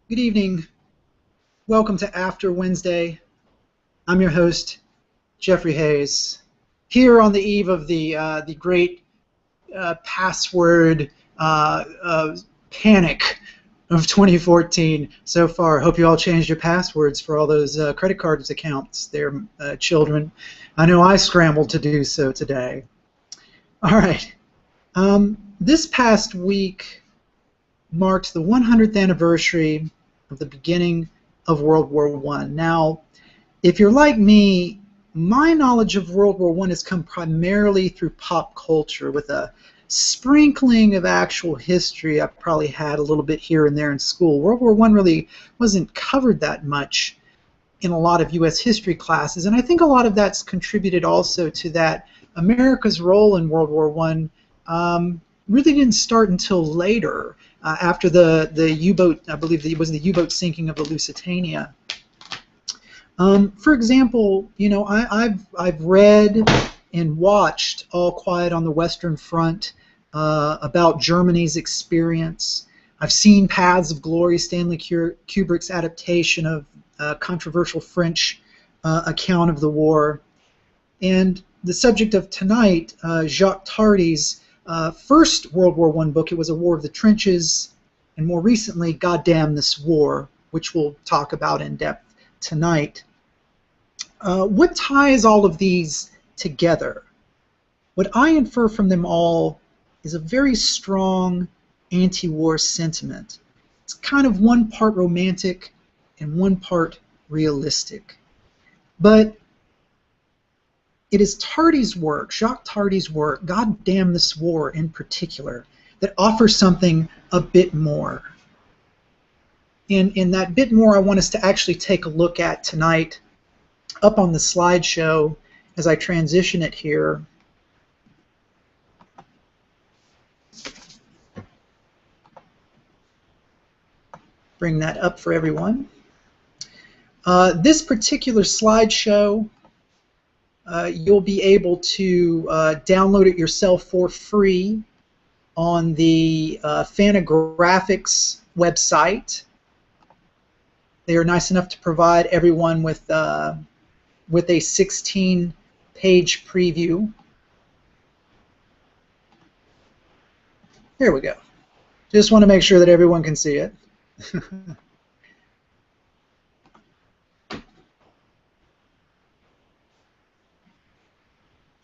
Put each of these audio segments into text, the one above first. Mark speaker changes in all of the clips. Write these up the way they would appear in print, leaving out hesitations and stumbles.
Speaker 1: Good evening. Welcome to Afte Wednesday. I'm your host, Jeffrey Hayes. Here on the eve of the great password panic of 2014 so far. Hope you all changed your passwords for all those credit cards accounts there, children. I know I scrambled to do so today. All right. This past week marked the 100th anniversary of the beginning of World War I. Now, if you're like me, my knowledge of World War I has come primarily through pop culture, with a sprinkling of actual history I probably had a little bit here and there in school. World War I really wasn't covered that much in a lot of U.S. history classes, and I think a lot of that's contributed also to that America's role in World War I really didn't start until later, after the U-boat, I believe it was the U-boat sinking of the Lusitania. For example, you know, I've read and watched All Quiet on the Western Front about Germany's experience. I've seen Paths of Glory, Stanley Kubrick's adaptation of controversial French account of the war. And the subject of tonight, Jacques Tardi's first World War I book, it was A War of the Trenches, and more recently, Goddamn This War, which we'll talk about in depth tonight. What ties all of these together? What I infer from them all is a very strong anti-war sentiment. It's kind of one part romantic and one part realistic. But it is Tardi's work, Jacques Tardi's work, Goddamn This War in particular, that offers something a bit more. In that bit more, I want us to actually take a look at tonight up on the slideshow as I transition it here. Bring that up for everyone. This particular slideshow, you'll be able to download it yourself for free on the Fantagraphics website. They are nice enough to provide everyone with a 16-page preview. There we go. Just want to make sure that everyone can see it.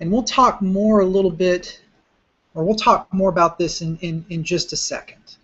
Speaker 1: And we'll talk more a little bit, or we'll talk more about this in just a second.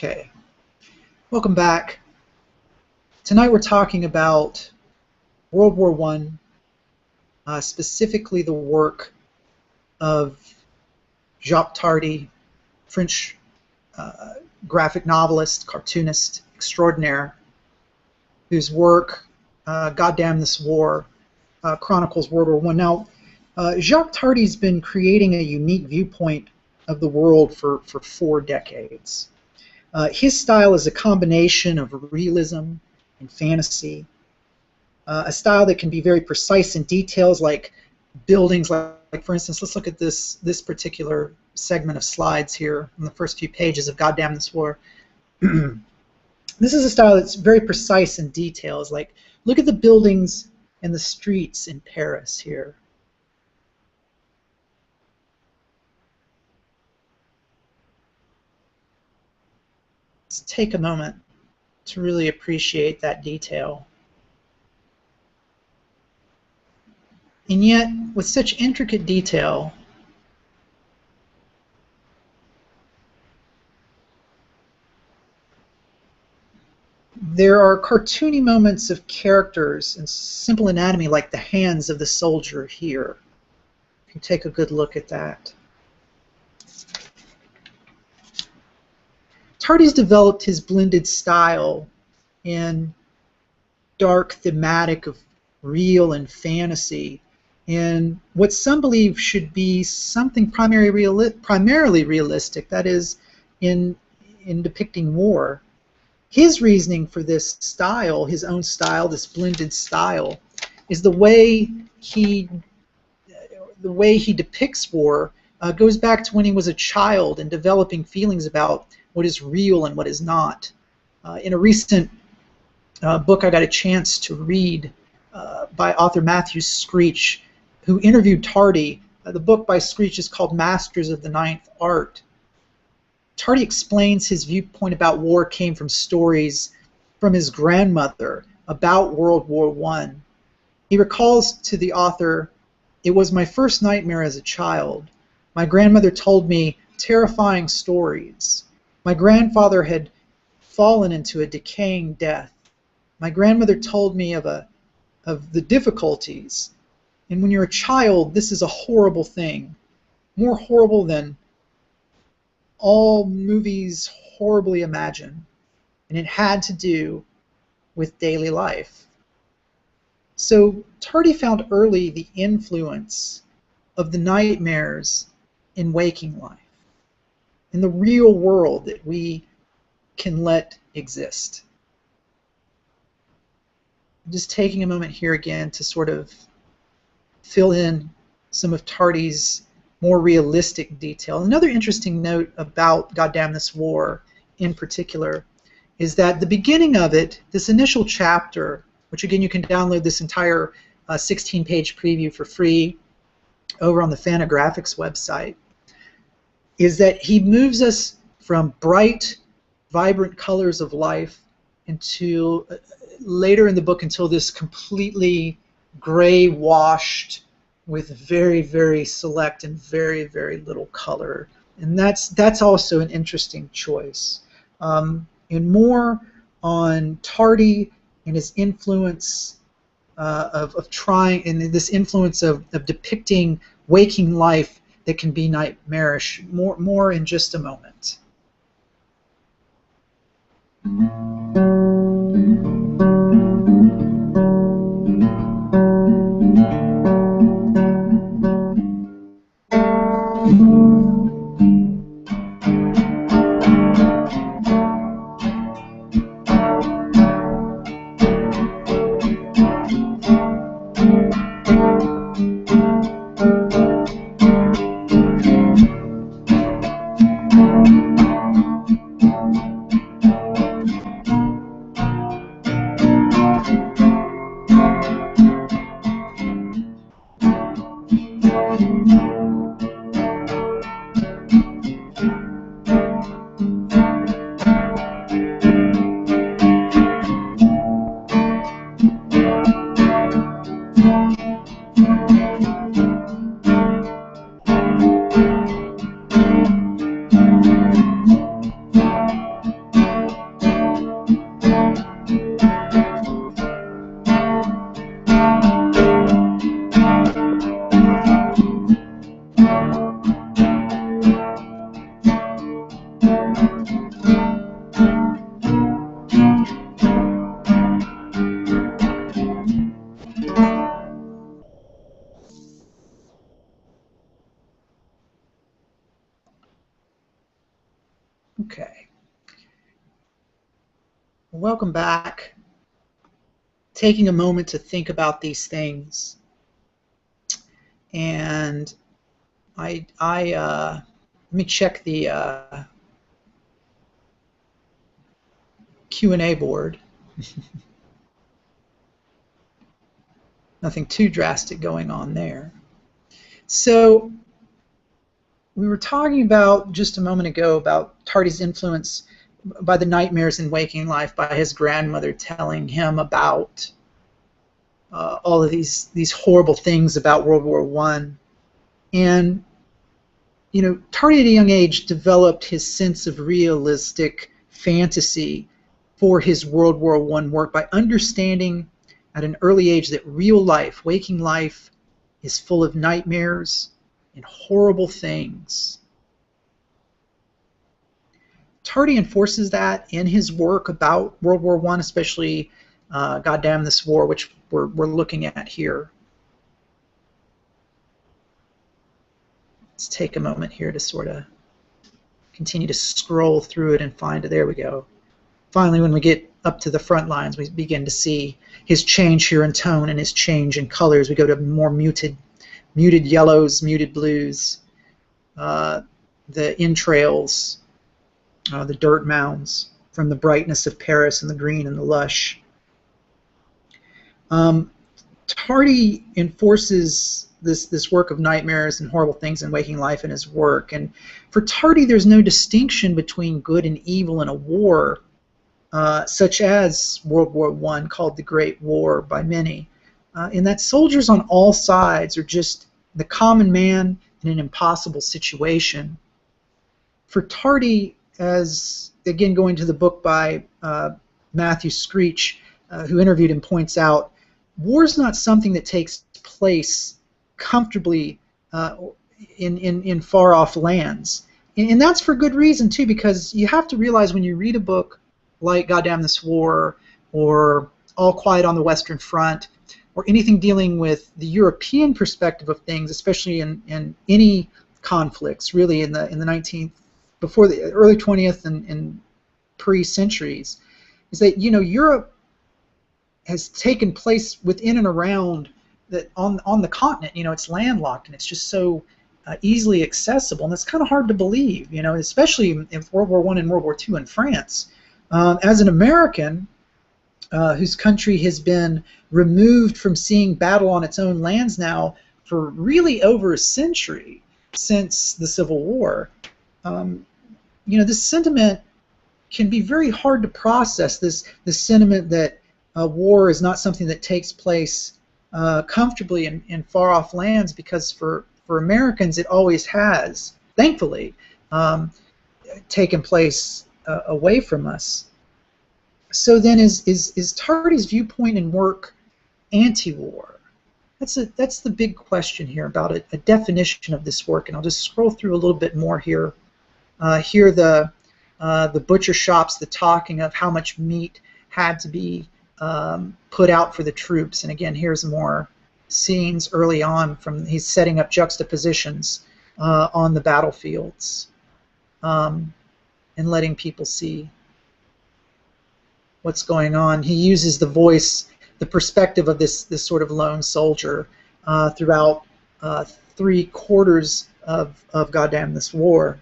Speaker 1: Okay, welcome back. Tonight we're talking about World War I, specifically the work of Jacques Tardi, French graphic novelist, cartoonist extraordinaire, whose work, Goddamn This War, chronicles World War I. Now, Jacques Tardi's been creating a unique viewpoint of the world for 4 decades. His style is a combination of realism and fantasy, a style that can be very precise in details like buildings, like for instance, let's look at this particular segment of slides here on the first few pages of Goddamn This War. This is a style that's very precise in details, like look at the buildings and the streets in Paris here. Let's take a moment to really appreciate that detail. And yet, with such intricate detail, there are cartoony moments of characters and simple anatomy like the hands of the soldier here. If you take a good look at that. Tardi's developed his blended style in dark thematic of real and fantasy, and what some believe should be something primarily realistic, that is, in depicting war. His reasoning for this style, his own style, this blended style, is the way he depicts war goes back to when he was a child and developing feelings about what is real and what is not. In a recent book I got a chance to read by author Matthew Screech, who interviewed Tardi. The book by Screech is called Masters of the Ninth Art. Tardi explains his viewpoint about war came from stories from his grandmother about World War I. He recalls to the author, "It was my first nightmare as a child. My grandmother told me terrifying stories. My grandfather had fallen into a decaying death. My grandmother told me of the difficulties. And when you're a child, this is a horrible thing, more horrible than all movies horribly imagine, and it had to do with daily life." So Tardi found early the influence of the nightmares in waking life, in the real world that we can let exist. I'm just taking a moment here again to sort of fill in some of Tardi's more realistic detail. Another interesting note about Goddamn This War in particular is that the beginning of it, this initial chapter, which again you can download this entire 16-page preview for free over on the Fantagraphics website, is that he moves us from bright, vibrant colors of life into later in the book until this completely gray washed with very, very select and very, very little color. And that's also an interesting choice. And more on Tardi and his influence of trying, and this influence of depicting waking life that can be nightmarish, more in just a moment. Okay. Welcome back. Taking a moment to think about these things, and let me check the Q&A board. Nothing too drastic going on there. So we were talking about just a moment ago about Tardi's influence by the nightmares in waking life, by his grandmother telling him about all of these horrible things about World War I. And Tardi at a young age developed his sense of realistic fantasy for his World War I work by understanding at an early age that real life, waking life, is full of nightmares and horrible things. Tardi enforces that in his work about World War I, especially Goddamn This War, which we're looking at here. Let's take a moment here to sort of continue to scroll through it and find it. There we go. Finally, when we get up to the front lines, we begin to see his change here in tone and his change in colors. We go to more muted yellows, muted blues, the entrails, the dirt mounds, from the brightness of Paris and the green and the lush. Tardi enforces this work of nightmares and horrible things in waking life in his work. And for Tardi, there's no distinction between good and evil in a war, such as World War I, called the Great War by many, in that soldiers on all sides are just the common man in an impossible situation. For Tardi, as again going to the book by Matthew Screech, who interviewed him, points out, war is not something that takes place comfortably in far-off lands. And that's for good reason, too, because you have to realize when you read a book like Goddamn This War or All Quiet on the Western Front or anything dealing with the European perspective of things, especially in any conflicts, really in the 19th, before the early 20th and pre-centuries, is that Europe has taken place within and around that on the continent. It's landlocked and it's just so easily accessible, and it's kind of hard to believe, especially in World War I and World War II in France. As an American whose country has been removed from seeing battle on its own lands now for really over a century since the Civil War, this sentiment can be very hard to process, this sentiment that war is not something that takes place comfortably in far-off lands, because for Americans it always has, thankfully, taken place away from us. So then is Tardi's viewpoint and work anti-war? That's the big question here about a definition of this work, and I'll just scroll through a little bit more here. Here the butcher shops, the talking of how much meat had to be put out for the troops, and again here's more scenes early on from he's setting up juxtapositions on the battlefields and letting people see what's going on. He uses the voice, the perspective of this sort of lone soldier throughout 3/4 of Goddamn This War.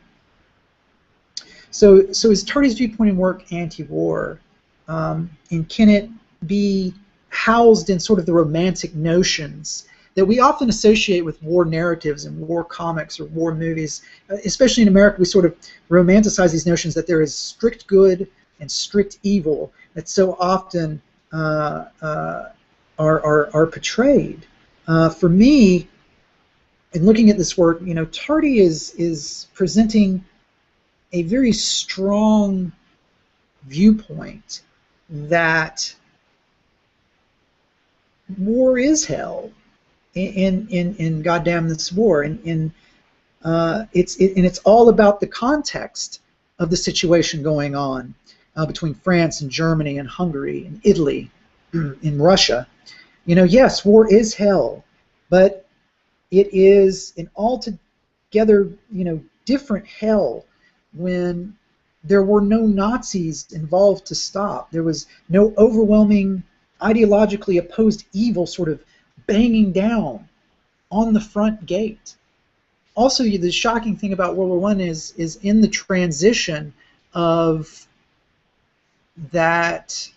Speaker 1: So is Tardi's viewpoint and work anti-war? And can it be housed in sort of the romantic notions that we often associate with war narratives and war comics or war movies? Especially in America, we sort of romanticize these notions that there is strict good and strict evil that so often are portrayed. For me, in looking at this work, Tardi is presenting a very strong viewpoint that war is hell in Goddamn This War, and it's all about the context of the situation going on between France and Germany and Hungary and Italy in Russia. Yes, war is hell, but it is an altogether different hell when there were no Nazis involved to stop. There was no overwhelming, ideologically opposed evil sort of banging down on the front gate. Also, the shocking thing about World War One is in the transition of that.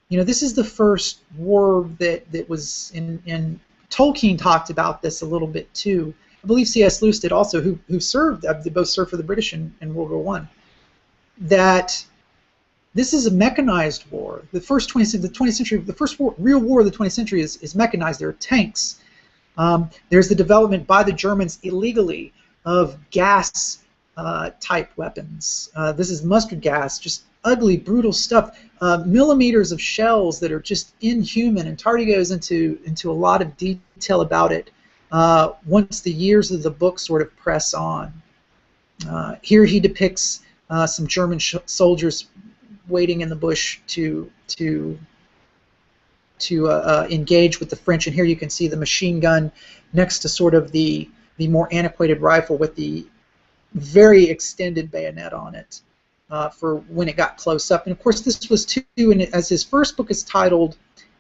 Speaker 1: You know, this is the first war that was in Tolkien talked about this a little bit too. I believe C.S. Lewis did also, who served. They both served for the British in World War One. That this is a mechanized war. The first 20th century, the first real war of the 20th century is mechanized. There are tanks. There's the development by the Germans illegally of gas type weapons. This is mustard gas, just ugly, brutal stuff. Millimeters of shells that are just inhuman, and Tardi goes into a lot of detail about it once the years of the book sort of press on. Here he depicts some German soldiers waiting in the bush to engage with the French, and here you can see the machine gun next to sort of the more antiquated rifle with the very extended bayonet on it for when it got close up. And of course this was too, and as his first book is titled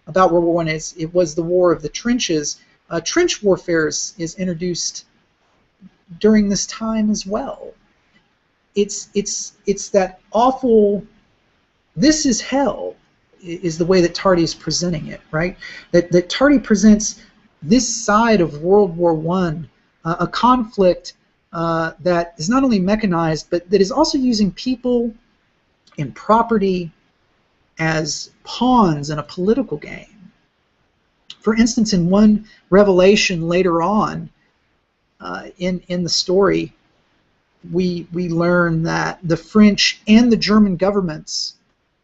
Speaker 1: about World War One, it was the War of the Trenches. Trench warfare is introduced during this time as well. It's that awful, this is hell, is the way that Tardi is presenting it, right? That Tardi presents this side of World War One, a conflict that is not only mechanized, but that is also using people and property as pawns in a political game. For instance, in one revelation later on in the story, we learn that the French and the German governments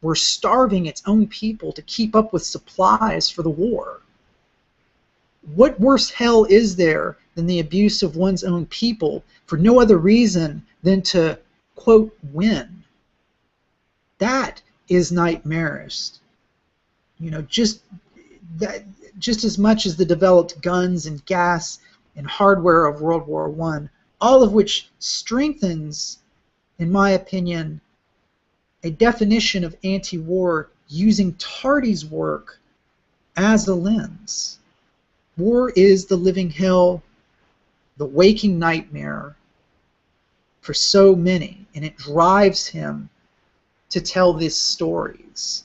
Speaker 1: were starving its own people to keep up with supplies for the war. What worse hell is there than the abuse of one's own people for no other reason than to, quote, win? That is nightmarish. You know, just as much as the developed guns and gas and hardware of World War I, all of which strengthens, in my opinion, a definition of anti-war using Tardi's work as a lens. War is the living hell, the waking nightmare for so many, and it drives him to tell these stories.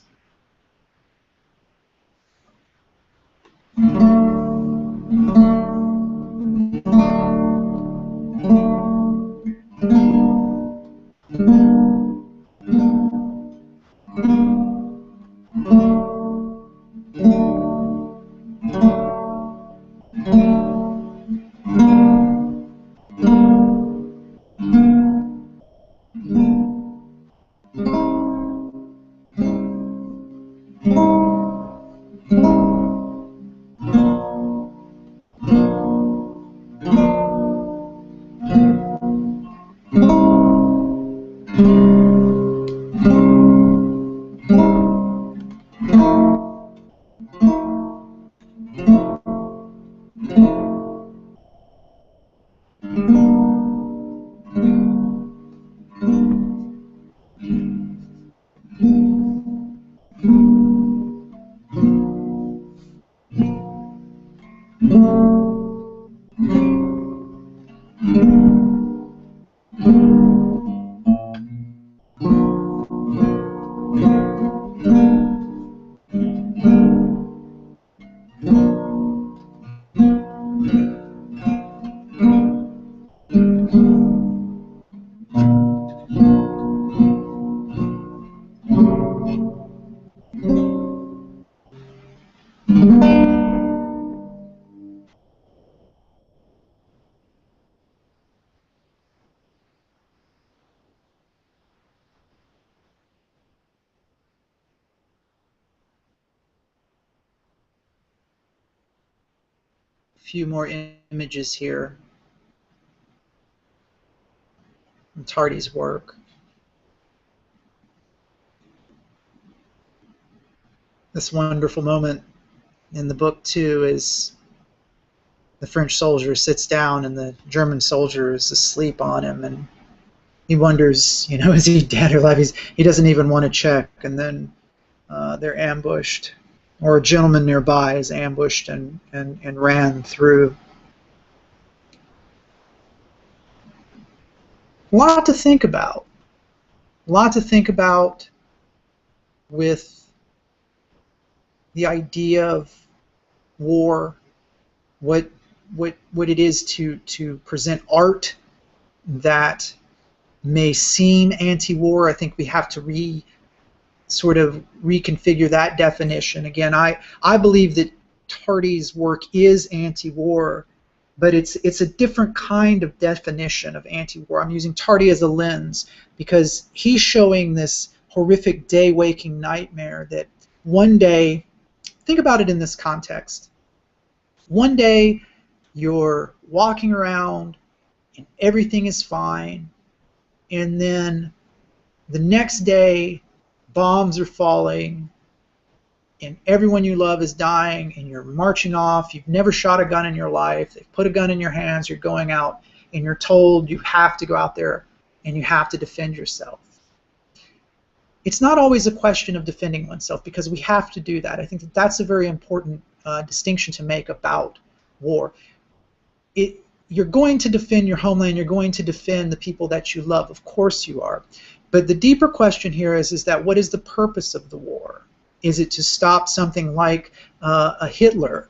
Speaker 1: Few more images here from Tardi's work. This wonderful moment in the book too is the French soldier sits down and the German soldier is asleep on him, and he wonders, is he dead or alive? He doesn't even want to check, and then they're ambushed, or a gentleman nearby is ambushed and ran through. A lot to think about. A lot to think about with the idea of war, what it is to present art that may seem anti-war. I think we have to sort of reconfigure that definition. Again, I believe that Tardi's work is anti-war, but it's a different kind of definition of anti-war. I'm using Tardi as a lens because he's showing this horrific day-waking nightmare that one day, think about it in this context, one day you're walking around and everything is fine, and then the next day bombs are falling and everyone you love is dying and you're marching off. You've never shot a gun in your life. They've put a gun in your hands. You're going out and you're told you have to go out there and you have to defend yourself. It's not always a question of defending oneself, because we have to do that. I think that that's a very important distinction to make about war. You're going to defend your homeland. You're going to defend the people that you love. Of course you are. But the deeper question here is that what is the purpose of the war? Is it to stop something like a Hitler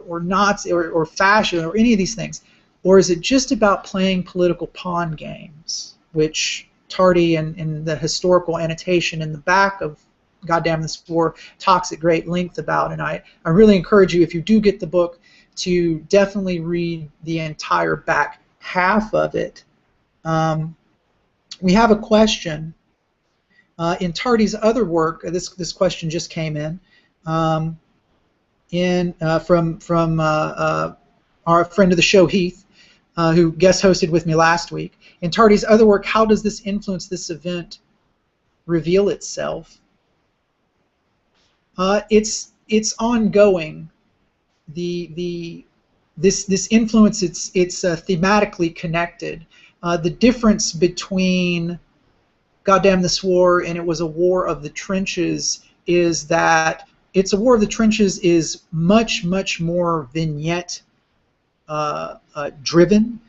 Speaker 1: or Nazi or fascism or any of these things? Or is it just about playing political pawn games, which Tardi in the historical annotation in the back of Goddamn This War talks at great length about? And I really encourage you, if you do get the book, to definitely read the entire back half of it. We have a question. In Tardi's other work, this question just came in, from our friend of the show, Heath, who guest hosted with me last week. In Tardi's other work, how does this influence this event reveal itself? It's ongoing. This influence, it's thematically connected. The difference between Goddamn This War and It Was a War of the Trenches is that It's a War of the Trenches is much more vignette driven.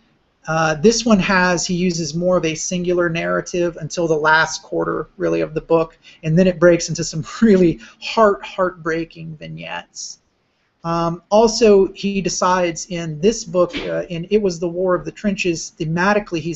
Speaker 1: This one he uses more of a singular narrative until the last quarter, really, of the book, and then it breaks into some really heartbreaking vignettes. Also, he decides in this book, in It Was the War of the Trenches, thematically he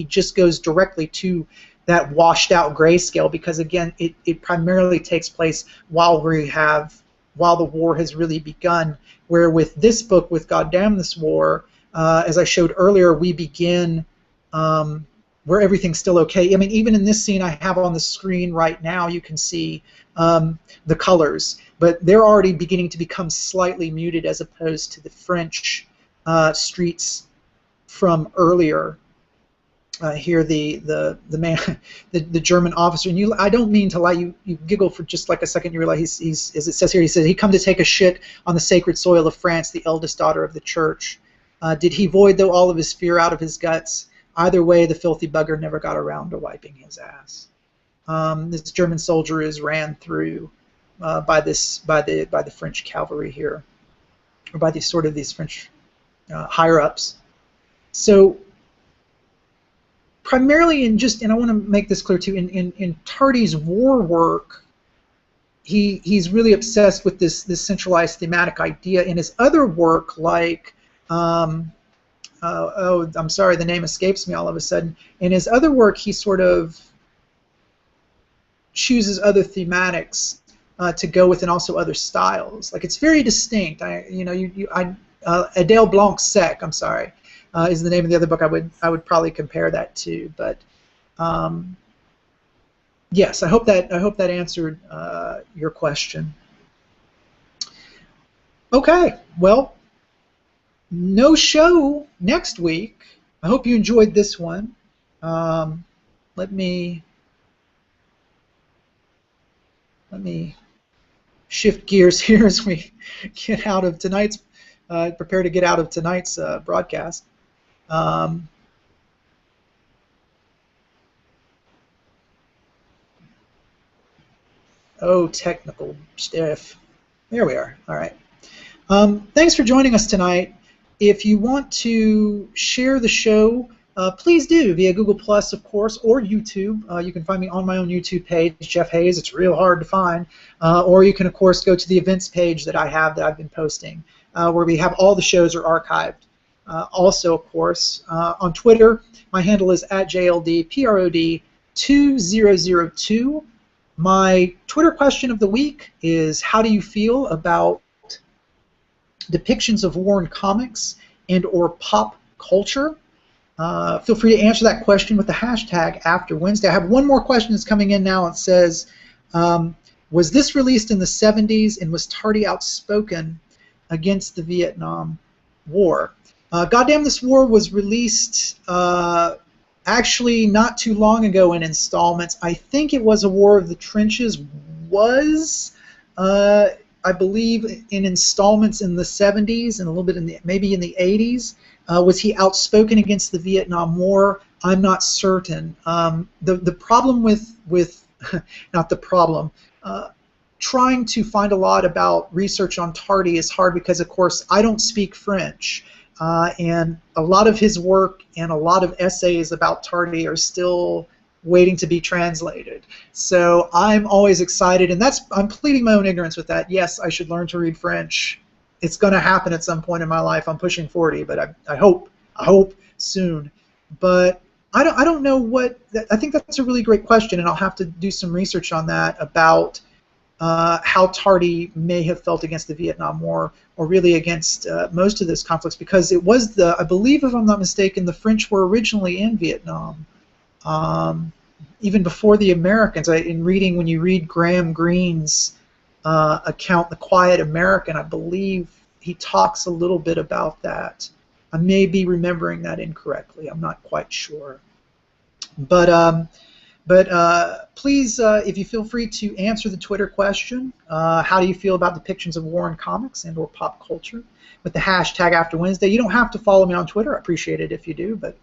Speaker 1: just goes directly to that washed out grayscale, because again, it primarily takes place while the war has really begun, where with this book, with Goddamn This War, as I showed earlier, we begin where everything's still okay. I mean, even in this scene I have on the screen right now, you can see the colors, but they're already beginning to become slightly muted as opposed to the French streets from earlier. Here, the man, the German officer, and I don't mean to lie. You giggle for just like a second. You realize he's as it says here. He says he come to take a shit on the sacred soil of France, the eldest daughter of the church. Did he void though all of his fear out of his guts? Either way, the filthy bugger never got around to wiping his ass. This German soldier is ran through by the French cavalry here, or by these French higher ups. So primarily and I want to make this clear too, in Tardi's war work, he's really obsessed with this centralized thematic idea. In his other work, like I'm sorry, the name escapes me all of a sudden. In his other work, he sort of chooses other thematics to go with, and also other styles. Like, it's very distinct. Adele Blanc's Sec, I'm sorry, is the name of the other book I would probably compare that to. But yes, I hope that answered your question. Okay, well, no show next week. I hope you enjoyed this one. Let me shift gears here as we get out of prepare to get out of tonight's broadcast. Oh, technical stiff. There we are. All right. Thanks for joining us tonight. If you want to share the show, please do via Google Plus, of course, or YouTube. You can find me on my own YouTube page, Jeff Hayes. It's real hard to find. Or you can, of course, go to the events page that I've been posting, where we have all the shows are archived. Also, of course, on Twitter, my handle is @JLDPROD2002. My Twitter question of the week is, how do you feel about depictions of war in comics and or pop culture? Feel free to answer that question with the hashtag Afte Wednesday. I have one more question that's coming in now. It says, was this released in the 70s and was Tardi outspoken against the Vietnam War? Goddamn This War was released actually not too long ago in installments. I think it was A War of the Trenches was, I believe, in installments in the 70s and a little bit in maybe in the 80s. Was he outspoken against the Vietnam War? I'm not certain. The problem with not the problem. Trying to find a lot about research on Tardi is hard because, of course, I don't speak French. And a lot of his work and a lot of essays about Tardi are still waiting to be translated. So I'm always excited, and I'm pleading my own ignorance with that. Yes, I should learn to read French. It's going to happen at some point in my life. I'm pushing 40, but I hope soon. But I don't know what. I think that's a really great question, and I'll have to do some research on that about how Tardi may have felt against the Vietnam War, or really against most of those conflicts, because it was I believe, if I'm not mistaken, the French were originally in Vietnam, even before the Americans. When you read Graham Greene's account, The Quiet American, I believe he talks a little bit about that. I may be remembering that incorrectly. I'm not quite sure. But please, if you feel free to answer the Twitter question, how do you feel about depictions of war in comics and or pop culture, with the hashtag Afte Wednesday. You don't have to follow me on Twitter. I appreciate it if you do, but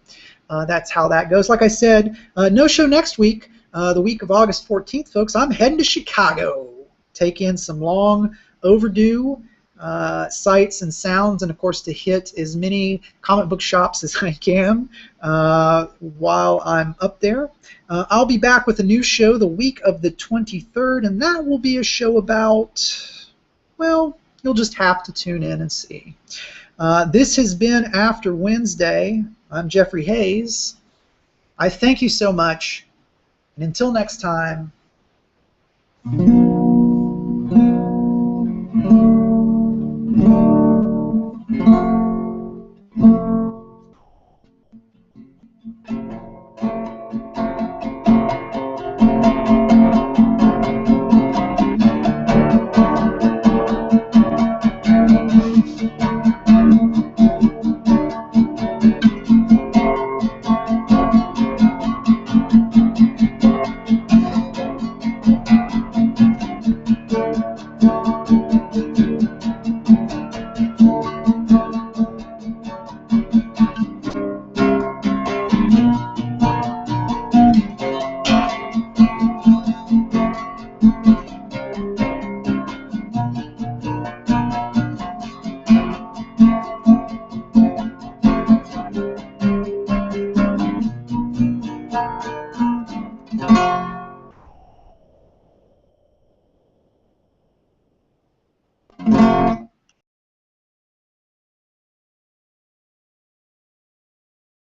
Speaker 1: that's how that goes. Like I said, no show next week, the week of August 14th, folks. I'm heading to Chicago. Take in some long overdue sights and sounds, and of course to hit as many comic book shops as I can while I'm up there. I'll be back with a new show the week of the 23rd, and that will be a show about, well, you'll just have to tune in and see. This has been Afte Wednesday. I'm Jeffrey Hayes. I thank you so much, and until next time,